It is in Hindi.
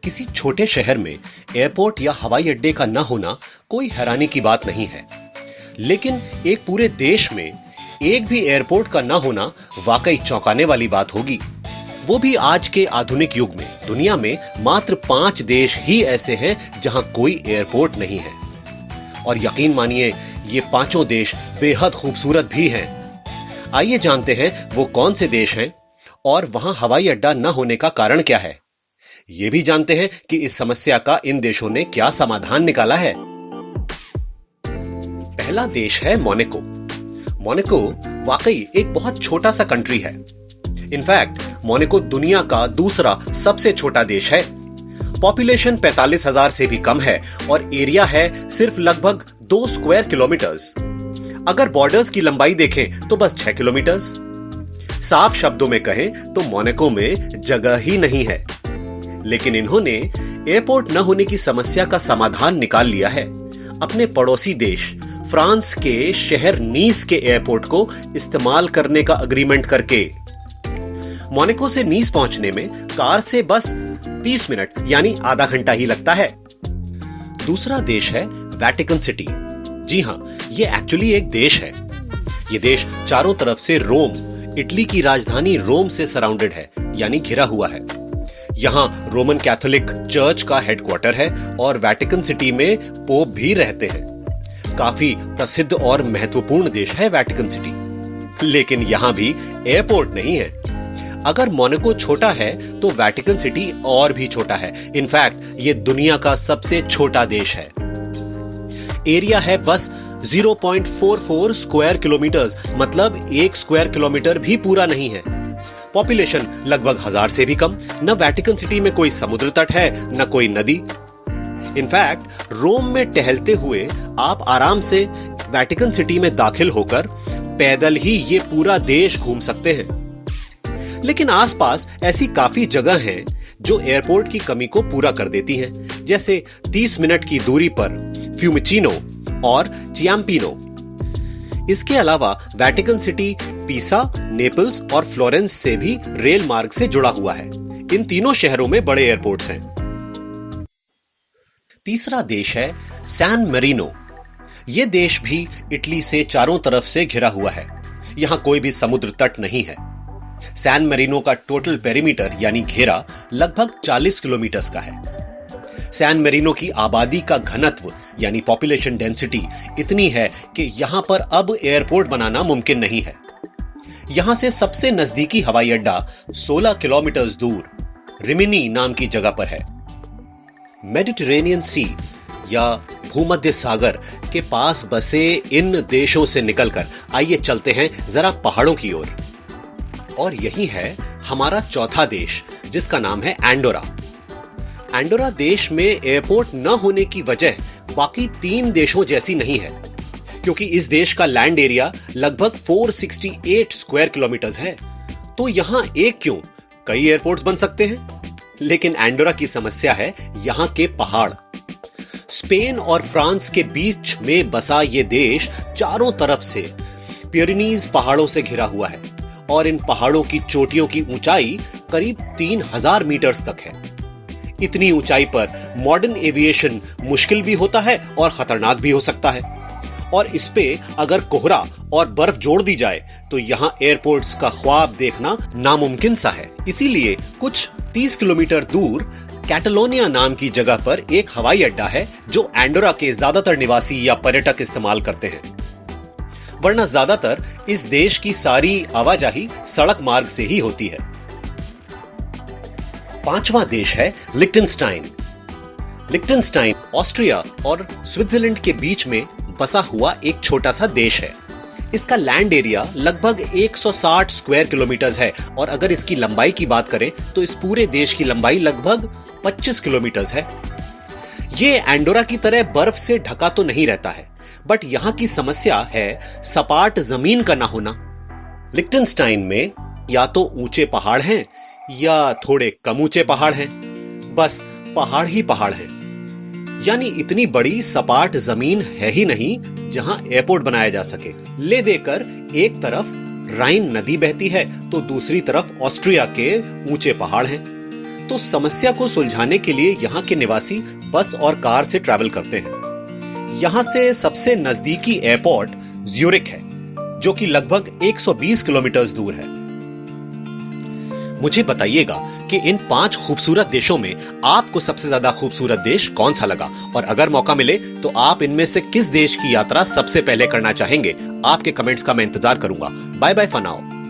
किसी छोटे शहर में एयरपोर्ट या हवाई अड्डे का न होना कोई हैरानी की बात नहीं है, लेकिन एक पूरे देश में एक भी एयरपोर्ट का न होना वाकई चौंकाने वाली बात होगी। वो भी आज के आधुनिक युग में। दुनिया में मात्र 5 देश ही ऐसे हैं जहां कोई एयरपोर्ट नहीं है, और यकीन मानिए ये 5 देश बेहद खूबसूरत भी हैं। आइए जानते हैं वो कौन से देश हैं और वहां हवाई अड्डा न होने का कारण क्या है। ये भी जानते हैं कि इस समस्या का इन देशों ने क्या समाधान निकाला है। पहला देश है मोनाको। मोनाको वाकई एक बहुत छोटा सा कंट्री है। इनफैक्ट मोनाको दुनिया का दूसरा सबसे छोटा देश है। पॉपुलेशन 45,000 से भी कम है और एरिया है सिर्फ लगभग 2 स्क्वायर किलोमीटर्स। अगर बॉर्डर्स की लंबाई देखें तो बस 6 किलोमीटर्स। साफ शब्दों में कहें तो मोनाको में जगह ही नहीं है। लेकिन इन्होंने एयरपोर्ट न होने की समस्या का समाधान निकाल लिया है अपने पड़ोसी देश फ्रांस के शहर नीस के एयरपोर्ट को इस्तेमाल करने का एग्रीमेंट करके। मोनाको से नीस पहुंचने में कार से बस 30 मिनट यानी आधा घंटा ही लगता है। दूसरा देश है वेटिकन सिटी। जी हां, यह एक्चुअली एक देश है। यह देश चारों तरफ से रोम, इटली की राजधानी रोम से सराउंडेड है, यानी घिरा हुआ है। यहां रोमन कैथोलिक चर्च का हेडक्वार्टर है और वेटिकन सिटी में पोप भी रहते हैं। काफी प्रसिद्ध और महत्वपूर्ण देश है वेटिकन सिटी। लेकिन यहां भी एयरपोर्ट नहीं है। अगर मोनाको छोटा है तो वेटिकन सिटी और भी छोटा है। इनफैक्ट ये दुनिया का सबसे छोटा देश है। एरिया है बस 0.44 स्क्वायर किलोमीटर्स, मतलब 1 स्क्वायर किलोमीटर भी पूरा नहीं है। पॉपुलेशन लगभग 1000 से भी कम। न वेटिकन सिटी में कोई समुद्र तट है न कोई नदी। इनफैक्ट रोम में टहलते हुए आप आराम से वेटिकन सिटी में दाखिल होकर पैदल ही ये पूरा देश घूम सकते हैं। लेकिन आसपास ऐसी काफी जगह हैं जो एयरपोर्ट की कमी को पूरा कर देती हैं, जैसे 30 मिनट की दूरी पर फ्यूमिचिनो और चियाम्पिनो। इसके अलावा वेटिकन सिटी पीसा, नेपल्स और फ्लोरेंस से भी रेल मार्ग से जुड़ा हुआ है। इन तीनों शहरों में बड़े एयरपोर्ट्स हैं। तीसरा देश है सैन मेरिनो। यह देश भी इटली से चारों तरफ से घिरा हुआ है। यहां कोई भी समुद्र तट नहीं है। सैन मेरिनो का टोटल पेरीमीटर यानी घेरा लगभग 40 किलोमीटर का है। सैन मेरिनो की आबादी का घनत्व यानी पॉपुलेशन डेंसिटी इतनी है कि यहां पर अब एयरपोर्ट बनाना मुमकिन नहीं है। यहां से सबसे नजदीकी हवाई अड्डा 16 किलोमीटर दूर रिमिनी नाम की जगह पर है। मेडिटेरेनियन सी या भूमध्य सागर के पास बसे इन देशों से निकलकर आइए चलते हैं जरा पहाड़ों की ओर। और यही है हमारा चौथा देश, जिसका नाम है एंडोरा। एंडोरा देश में एयरपोर्ट न होने की वजह बाकी 3 देशों जैसी नहीं है, क्योंकि इस देश का लैंड एरिया लगभग 468 स्क्वायर किलोमीटर है। तो यहां एक क्यों, कई एयरपोर्ट्स बन सकते हैं। लेकिन एंडोरा की समस्या है यहां के पहाड़। स्पेन और फ्रांस के बीच में बसा यह देश चारों तरफ से पिरेनीज पहाड़ों से घिरा हुआ है और इन पहाड़ों की चोटियों की ऊंचाई करीब 3000 मीटर्स तक है। इतनी ऊंचाई पर मॉडर्न एविएशन मुश्किल भी होता है और खतरनाक भी हो सकता है। और इस पे अगर कोहरा और बर्फ जोड़ दी जाए तो यहां एयरपोर्ट्स का ख्वाब देखना नामुमकिन सा है। इसीलिए कुछ 30 किलोमीटर दूर कैटलोनिया नाम की जगह पर एक हवाई अड्डा है जो एंडोरा के ज्यादातर निवासी या पर्यटक इस्तेमाल करते हैं, वरना ज्यादातर इस देश की सारी आवाजाही सड़क मार्ग से ही होती है। पांचवा देश है लिechtenstein। लिechtenstein ऑस्ट्रिया और स्विट्जरलैंड के बीच में बसा हुआ एक छोटा सा देश है। इसका लैंड एरिया लगभग 160 स्क्वायर किलोमीटर है और अगर इसकी लंबाई की बात करें तो इस पूरे देश की लंबाई लगभग 25 किलोमीटर है। यह एंडोरा की तरह बर्फ से ढका तो नहीं रहता है, बट यहां की समस्या है सपाट जमीन का ना होना। लिechtenstein में या तो ऊंचे पहाड़ हैं या थोड़े कम ऊंचे पहाड़ हैं, बस पहाड़ ही पहाड़ हैं। यानी इतनी बड़ी सपाट जमीन है ही नहीं जहां एयरपोर्ट बनाया जा सके। ले देकर एक तरफ राइन नदी बहती है तो दूसरी तरफ ऑस्ट्रिया के ऊंचे पहाड़ हैं। तो समस्या को सुलझाने के लिए यहां के निवासी बस और कार से ट्रैवल करते हैं। यहां से सबसे नजदीकी एयरपोर्ट ज्यूरिख है, जो कि लगभग 120 किलोमीटर दूर है। मुझे बताइएगा कि इन 5 खूबसूरत देशों में आपको सबसे ज्यादा खूबसूरत देश कौन सा लगा, और अगर मौका मिले तो आप इनमें से किस देश की यात्रा सबसे पहले करना चाहेंगे। आपके कमेंट्स का मैं इंतजार करूंगा। Bye bye for now.